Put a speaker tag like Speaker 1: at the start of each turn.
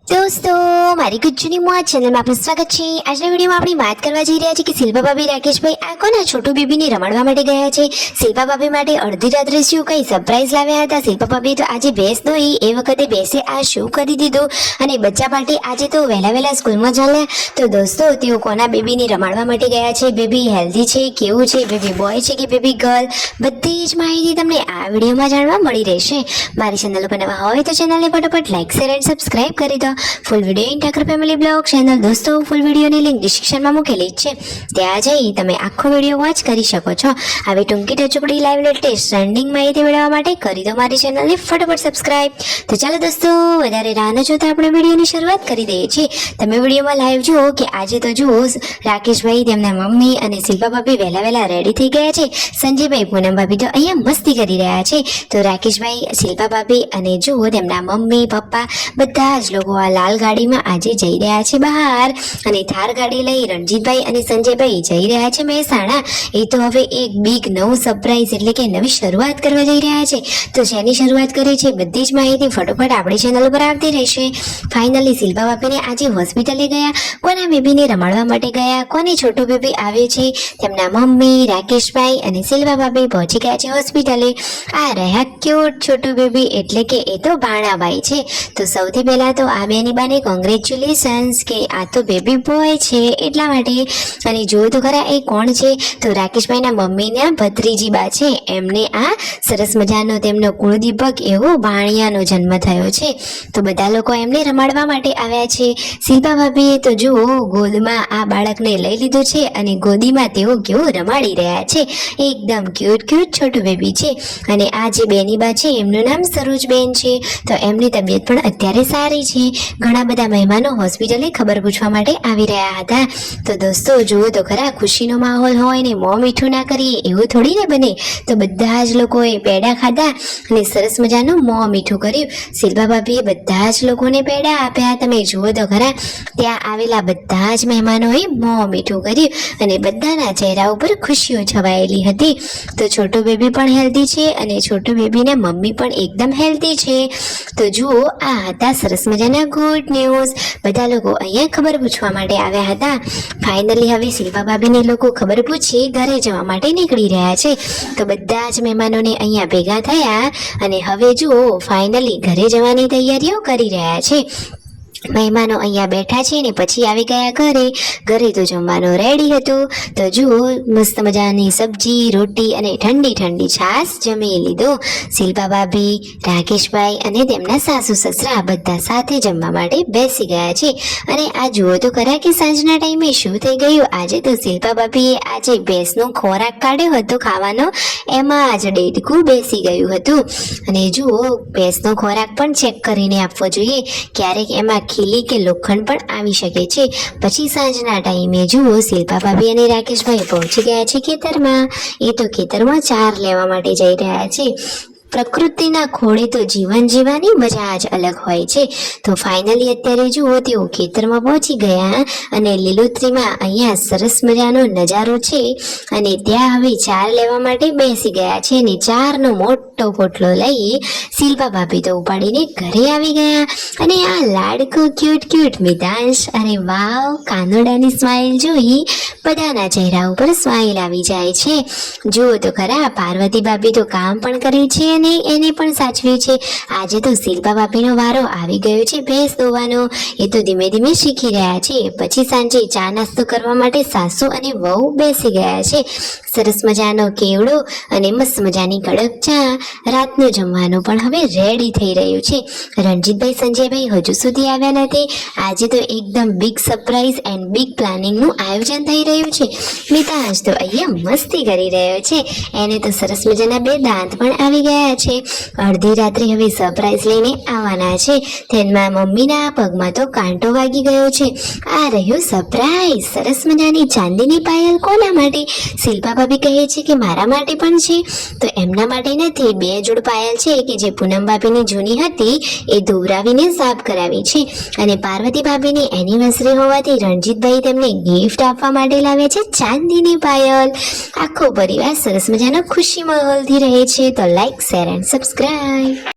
Speaker 1: दोस्तों मारी गुज्जूनी मौज चैनल में आपનું સ્વાગત છે। આજના વિડીયોમાં આપણે વાત કરવા જઈ રહ્યા છીએ કે શિલ્પા ભાભી રાકેશભાઈ આ કોના છોટુ બેબીને રમાડવા માટે ગયા છે। શિલ્પા ભાભી માટે અડધી રાત્રે શું કઈ સરપ્રાઈઝ લાવ્યા હતા। શિલ્પા ભાભી તો આજે ભેંસ દોઈ એ વખતે ભેંસે આ શું કરી દીધું અને બચ્ચા પાર્ટી આજે તો વહેલા સ્કૂલમાં ચાલ્યા। તો દોસ્તો તેઓ કોના બેબીને રમાડવા માટે ગયા છે, બેબી હેલ્ધી છે, કેવું છે, બેબી બોય છે કે બેબી ગર્લ, બધી જ માહિતી તમને આ વિડીયોમાં જાણવા મળી રહેશે। મારી ચેનલ ઉપર નવા હોય તો ચેનલને ફટાફટ લાઈક શેર એન્ડ સબસ્ક્રાઇબ કરી દો। Full video in Thakar family blog channel દોસ્તો ફૂલ વિડીયોની લિંક ડિસ્ક્રિપ્શનમાં મૂકેલી છે, ત્યાં જઈ તમે આખો વિડીયો વોચ કરી શકો છો। આવી ટૂંકી ટચુકડી લાઈવ લેટેસ્ટ ટ્રેન્ડિંગ માહિતી મેળવવા માટે કરી દો મારી ચેનલને ફટાફટ સબસ્ક્રાઇબ। તો ચાલો દોસ્તો વધારે રાહ ન જોતા આપણે વિડીયોની શરૂઆત કરી દઈએ છીએ। તમે વિડીયોમાં લાઈવ જુઓ કે આજે તો જુઓ રાકેશભાઈ તેમના મમ્મી અને શિલ્પા ભાભી વહેલા રેડી થઈ ગયા છે। સંજયભાઈ પૂનમ ભાભી તો અહીંયા મસ્તી કરી રહ્યા છે। તો રાકેશભાઈ, શિલ્પા ભાભી અને જુઓ તેમના મમ્મી પપ્પા બધા જ લોકો આ લાલ ગાડીમાં આજે જઈ રહ્યા છે બહાર અને થાર ગાડી લઈ રણજીતભાઈ અને સંજયભાઈ જઈ રહ્યા છે મહેસાણા। એ તો હવે એક બિગ નવું સરપ્રાઈઝ એટલે કે નવી શરૂઆત કરવા જઈ રહ્યા છે। તો શેની શરૂઆત કરી છે બધી જ માહિતી ફટોફટ આપણી ચેનલ પર આવતી રહેશે। ફાઇનલી શિલ્પા ભાભીને આજે હોસ્પિટલે ગયા, કોના બેબીને રમાડવા માટે ગયા, કોની છોટો બેબી આવે છે, તેમના મમ્મી રાકેશભાઈ અને શિલ્પા ભાભી પહોંચી ગયા છે હોસ્પિટલે। આ રહ્યા ક્યુટ છોટું બેબી એટલે કે એ તો ભાણાભાઈ છે। તો સૌથી પહેલા તો આ બેની બાને કોંગ્રેચ્યુલેશન્સ કે આ તો બેબી બોય છે એટલા માટે। અને જોયું તો ખરા એ કોણ છે, તો રાકેશભાઈના મમ્મીના ભત્રીજી બા છે। એમને આ સરસ મજાનો તેમનો કુળદીપક એવો ભાણિયાનો જન્મ થયો છે। તો બધા લોકો એમને રમાડવા માટે આવ્યા છે। શિલ્પા ભાભીએ તો જુઓ ગોદમાં આ બાળકને લઈ લીધું છે અને ગોદીમાં તેઓ કેવું રમાડી રહ્યા છે, એકદમ ક્યુટ છોટું બેબી છે। અને આ જે બેની બા છે એમનું નામ સરોજબેન છે। તો એમની તબિયત પણ અત્યારે સારી છે। ઘણા બધા મહેમાનો હોસ્પિટલે ખબર પૂછવા માટે આવી રહ્યા હતા। તો દોસ્તો જુઓ તો ખરા ખુશીનો માહોલ હોય ને મોં મીઠું ના કરીએ એવું થોડી ને બને। તો બધા જ લોકોએ પેડા ખાધા અને સરસ મજાનું મોં મીઠું કર્યું। શિલ્પા ભાભીએ બધા જ લોકોને પેડા આપ્યા। તમે જુઓ તો ખરા ત્યાં આવેલા બધા જ મહેમાનોએ મોં મીઠું કર્યું અને બધાના ચહેરા ઉપર ખુશીઓ છવાયેલી હતી। તો છોટું બેબી પણ હેલ્ધી છે અને છોટું બેબીના મમ્મી પણ એકદમ હેલ્ધી છે। તો જુઓ આ હતા સરસ મજાના ગુડ ન્યૂઝ। બધા લોકો અહીંયા ખબર પૂછવા માટે આવ્યા હતા। ફાઇનલી હવે શિલ્પા ભાભીને લોકો ખબર પૂછી ઘરે જવા માટે નીકળી રહ્યા છે। તો બધા જ મહેમાનોને અહીંયા ભેગા થયા અને હવે જુઓ ફાઇનલી ઘરે જવાની તૈયારીઓ કરી રહ્યા છે। મહેમાનો અહીંયા બેઠા છે ને પછી આવી ગયા ઘરે તો જમવાનું રેડી હતું। તો જુઓ મસ્ત મજાની સબ્જી રોટી અને ઠંડી છાશ જમી લીધું। શિલ્પા ભાભી, રાકેશભાઈ અને તેમના સાસુ સસરા બધા સાથે જમવા માટે બેસી ગયા છે। અને આ જુઓ તો ખરા કે સાંજના ટાઈમે શું થઈ ગયું, આજે તો શિલ્પા ભાભીએ આજે ભેંસનો ખોરાક કાઢ્યો હતો ખાવાનો, એમાં જ ડેડકું બેસી ગયું હતું। અને જુઓ ભેંસનો ખોરાક પણ ચેક કરીને આપવો જોઈએ, ક્યારેક એમાં ખીલી કે લોખંડ પણ આવી શકે છે। પછી સાંજના ટાઈમે જુઓ શિલ્પા ભાભી અને રાકેશભાઈ પહોંચી ગયા છે ખેતરમાં। એ તો ખેતરમાં ચાર લેવા માટે જઈ રહ્યા છે। પ્રકૃતિના ખોળે તો જીવન જીવવાની મજા જ અલગ હોય છે। તો ફાઇનલી અત્યારે જુઓ તેઓ ખેતરમાં પહોંચી ગયા અને લીલોતરીમાં અહીંયા સરસ મજાનો નજારો છે અને ત્યાં હવે ચાર લેવા માટે બેસી ગયા છે। અને ચારનો મોટો પોટલો લઈ શિલ્પા ભાભી તો ઉપાડીને ઘરે આવી ગયા। અને આ લાડકો ક્યુટ મિતાંશ, અરે વાવ, કાનોડાની સ્માઇલ જોઈ બધાના ચહેરા ઉપર સ્માઇલ આવી જાય છે। જુઓ તો ખરા પાર્વતી ભાભી તો કામ પણ કર્યું છે અને એને પણ સાચવ્યું છે। આજે તો શિલ્પા ભાભીનો વારો આવી ગયો છે ભેંસ દોવાનો, એ તો ધીમે શીખી રહ્યા છે। પછી સાંજે ચા નાસ્તો કરવા માટે સાસુ અને વહુ બેસી ગયા છે। સરસ મજાનો કેવડો અને મસ્ત મજાની કડક ચા, રાતનું જમવાનું પણ હવે રેડી થઈ રહ્યું છે। રણજીતભાઈ, સંજયભાઈ હજુ સુધી આવ્યા નથી। આજે તો એકદમ બિગ સરપ્રાઈઝ એન્ડ બિગ પ્લાનિંગનું આયોજન થઈ રહ્યું છે। મિતાંશ તો અહીંયા મસ્તી કરી રહ્યો છે, એને તો સરસ મજાના બે દાંત પણ આવી ગયા છે। અડધી રાત્રે હવે સરપ્રાઈઝ લઈને આવવાના છે। તેમાં મમ્મીના પગમાં તો કાંટો વાગી ગયો છે। આ રહ્યું સરપ્રાઈઝ, સરસ મજાની ચાંદીની પાયલ કોના માટે? શિલ્પા ભાભી કહે છે કે મારા માટે પણ છે। તો એમના માટે નથી, બે જોડ પાયલ છે કે જે પૂનમ ભાભીની જૂની હતી એ ધોવરાવીને સાફ કરાવી છે। અને પાર્વતી ભાભીની એનિવર્સરી હોવાથી રણજીતભાઈ તેમને ગિફ્ટ આપવા માટે લાવે છે ચાંદીની પાયલ। આખો પરિવાર સરસ મજાનો ખુશી માહોલથી રહે છે। તો લાઈક શેર એન્ડ સબસ્ક્રાઇબ।